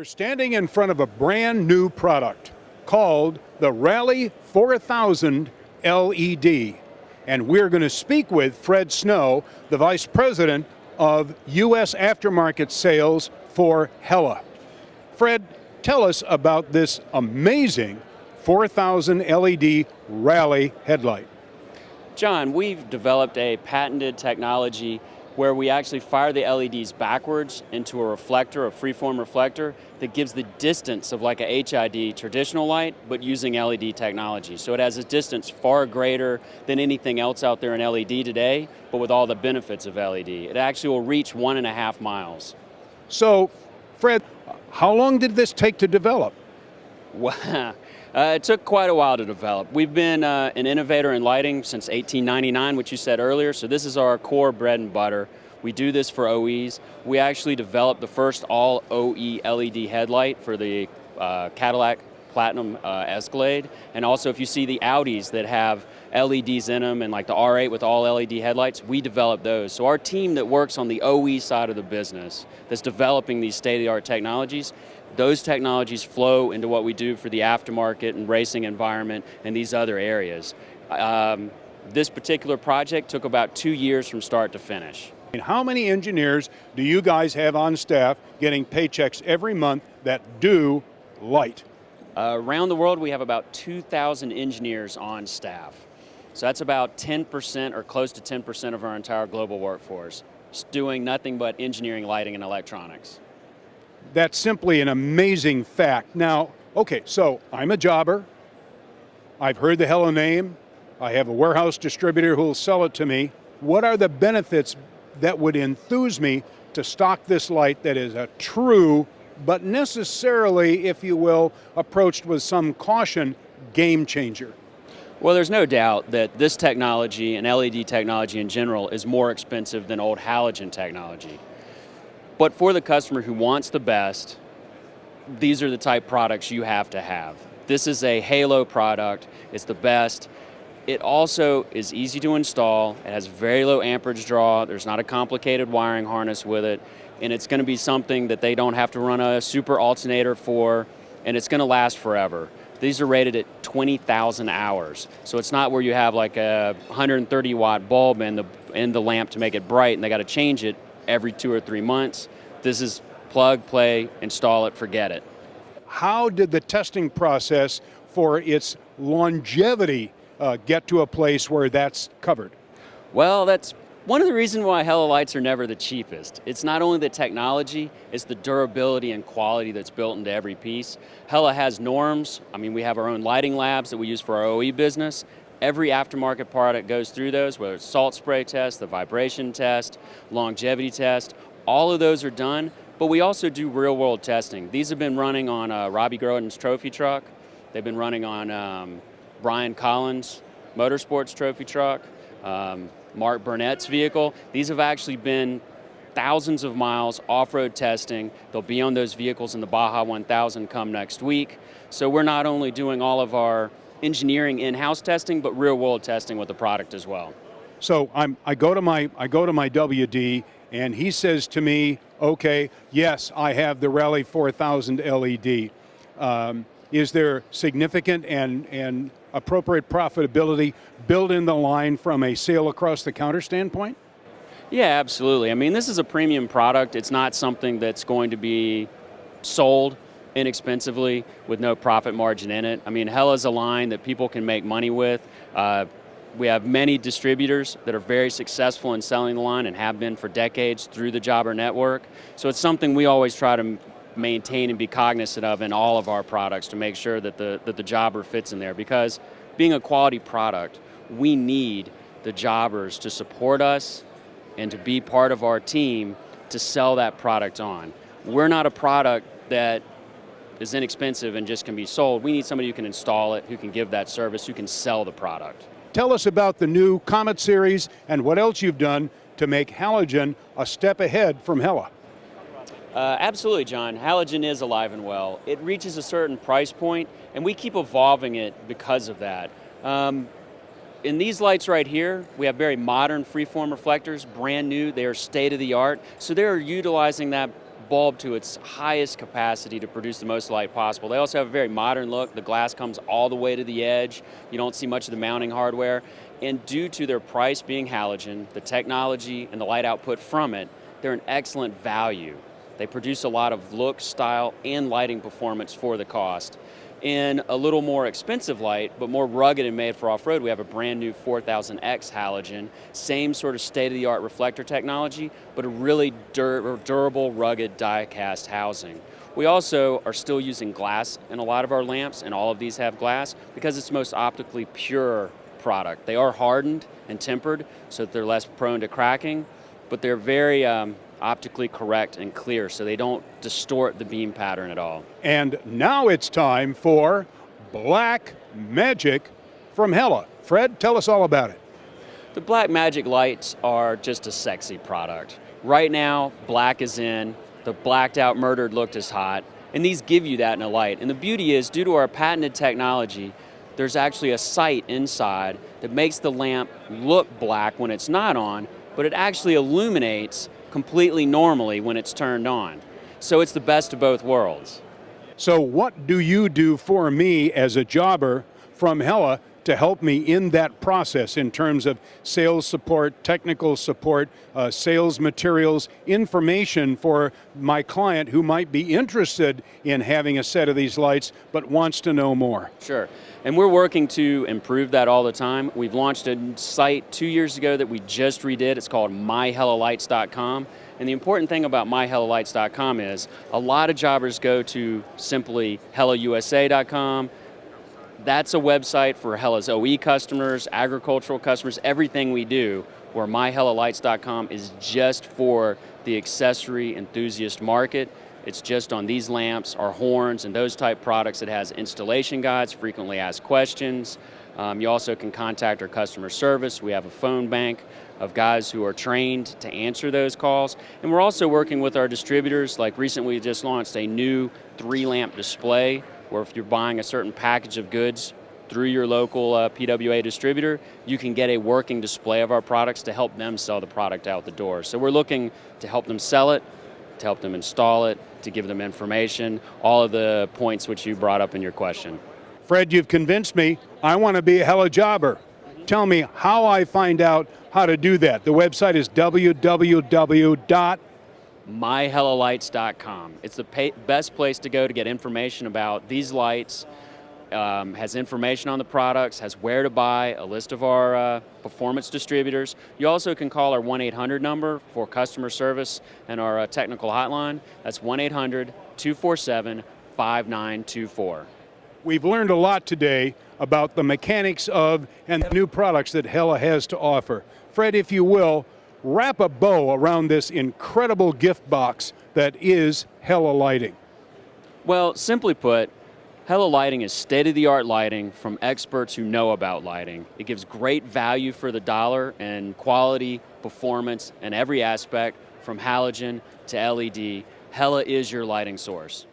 We're standing in front of a brand new product called the Rally 4000 LED. And we're going to speak with Fred Snow, the Vice President of U.S. Aftermarket Sales for Hela. Fred, tell us about this amazing 4000 LED Rally headlight. John, we've developed a patented technology where we actually fire the LEDs backwards into a reflector, a freeform reflector, that gives the distance of like a HID traditional light, but using LED technology. So it has a distance far greater than anything else out there in LED today, but with all the benefits of LED. It actually will reach 1.5 miles. So, Fred, how long did this take to develop? Wow. It took quite a while to develop. We've been an innovator in lighting since 1899, which you said earlier, so this is our core bread and butter. We do this for OEs. We actually developed the first all OE LED headlight for the Cadillac Platinum Escalade, and also if you see the Audis that have LEDs in them and like the R8 with all LED headlights, we developed those. So our team that works on the OE side of the business that's developing these state-of-the-art technologies, those technologies flow into what we do for the aftermarket and racing environment and these other areas. This particular project took about 2 years from start to finish. And how many engineers do you guys have on staff getting paychecks every month that do light? Around the world, we have about 2,000 engineers on staff. So that's about 10% or close to 10% of our entire global workforce. It's doing nothing but engineering, lighting, and electronics. That's simply an amazing fact. Now, okay, so I'm a jobber. I've heard the Hela name. I have a warehouse distributor who will sell it to me. What are the benefits that would enthuse me to stock this light that is a true, but necessarily, if you will, approached with some caution, game changer? Well, there's no doubt that this technology and LED technology in general is more expensive than old halogen technology. But for the customer who wants the best, these are the type products you have to have. This is a Halo product, it's the best. It also is easy to install, it has very low amperage draw, there's not a complicated wiring harness with it, and it's going to be something that they don't have to run a super alternator for, and it's going to last forever. These are rated at 20,000 hours, so it's not where you have like a 130 watt bulb in the lamp to make it bright and they got to change it every 2 or 3 months. This is plug, play, install it, forget it. How did the testing process for its longevity get to a place where that's covered? Well, that's one of the reasons why Hela lights are never the cheapest. It's not only the technology, it's the durability and quality that's built into every piece. Hela has norms. I mean, we have our own lighting labs that we use for our OE business. Every aftermarket product goes through those, whether it's salt spray test, the vibration test, longevity test. All of those are done, but we also do real world testing. These have been running on Robbie Groden's trophy truck. They've been running on Brian Collins' motorsports trophy truck, Mark Burnett's vehicle. These have actually been thousands of miles off-road testing. They'll be on those vehicles in the Baja 1000 come next week. So we're not only doing all of our engineering in-house testing, but real-world testing with the product as well. So I go to my WD, and he says to me, "Okay, yes, I have the Rally 4000 LED. Is there significant and appropriate profitability built in the line from a sale across the counter standpoint?" Yeah, absolutely. I mean, this is a premium product. It's not something that's going to be sold inexpensively with no profit margin in it. I mean, Hela's a line that people can make money with. We have many distributors that are very successful in selling the line and have been for decades through the Jobber network. So it's something we always try to maintain and be cognizant of in all of our products to make sure that the Jobber fits in there, because being a quality product, we need the Jobbers to support us and to be part of our team to sell that product on. We're not a product that is inexpensive and just can be sold. We need somebody who can install it, who can give that service, who can sell the product. Tell us about the new Comet series and what else you've done to make Halogen a step ahead from Hela. Absolutely, John. Halogen is alive and well. It reaches a certain price point, and we keep evolving it because of that. In these lights right here, we have very modern freeform reflectors, brand new. They are state of the art. So they're utilizing that bulb to its highest capacity to produce the most light possible. They also have a very modern look. The glass comes all the way to the edge. You don't see much of the mounting hardware. And due to their price being halogen, the technology and the light output from it, they're an excellent value. They produce a lot of look, style, and lighting performance for the cost. In a little more expensive light, but more rugged and made for off-road, we have a brand new 4000X halogen, same sort of state-of-the-art reflector technology, but a really durable, rugged die-cast housing. We also are still using glass in a lot of our lamps, and all of these have glass, because it's the most optically pure product. They are hardened and tempered so that they're less prone to cracking, but they're very optically correct and clear, so they don't distort the beam pattern at all. And now it's time for Black Magic from Hela. Fred, tell us all about it. The Black Magic lights are just a sexy product. Right now, black is in, the blacked out murdered look is hot, and these give you that in a light. And the beauty is, due to our patented technology, there's actually a sight inside that makes the lamp look black when it's not on, but it actually illuminates completely normally when it's turned on. So it's the best of both worlds. So what do you do for me as a jobber from Hela to help me in that process in terms of sales support, technical support, sales materials, information for my client who might be interested in having a set of these lights but wants to know more? Sure, and we're working to improve that all the time. We've launched a site 2 years ago that we just redid. It's called myhelalights.com. And the important thing about myhelalights.com is a lot of jobbers go to simply helausa.com. That's a website for Hela's OE customers, agricultural customers, everything we do, where myhelalights.com is just for the accessory enthusiast market. It's just on these lamps, our horns, and those type products. It has installation guides, frequently asked questions. You also can contact our customer service. We have a phone bank of guys who are trained to answer those calls. And we're also working with our distributors. Like recently we just launched a new 3-lamp display, where if you're buying a certain package of goods through your local PWA distributor, you can get a working display of our products to help them sell the product out the door. So we're looking to help them sell it, to help them install it, to give them information, all of the points which you brought up in your question. Fred, you've convinced me. I want to be a Hela jobber. Tell me how I find out how to do that. The website is myhelalights.com. It's the best place to go to get information about these lights, has information on the products, has where to buy, a list of our performance distributors. You also can call our 1-800 number for customer service and our technical hotline. That's 1-800-247-5924. We've learned a lot today about the mechanics of and the new products that Hela has to offer. Fred, if you will, wrap a bow around this incredible gift box that is Hela lighting. Well, simply put, Hela lighting is state-of-the-art lighting from experts who know about lighting. It gives great value for the dollar and quality, performance, and every aspect from halogen to LED. Hela is your lighting source.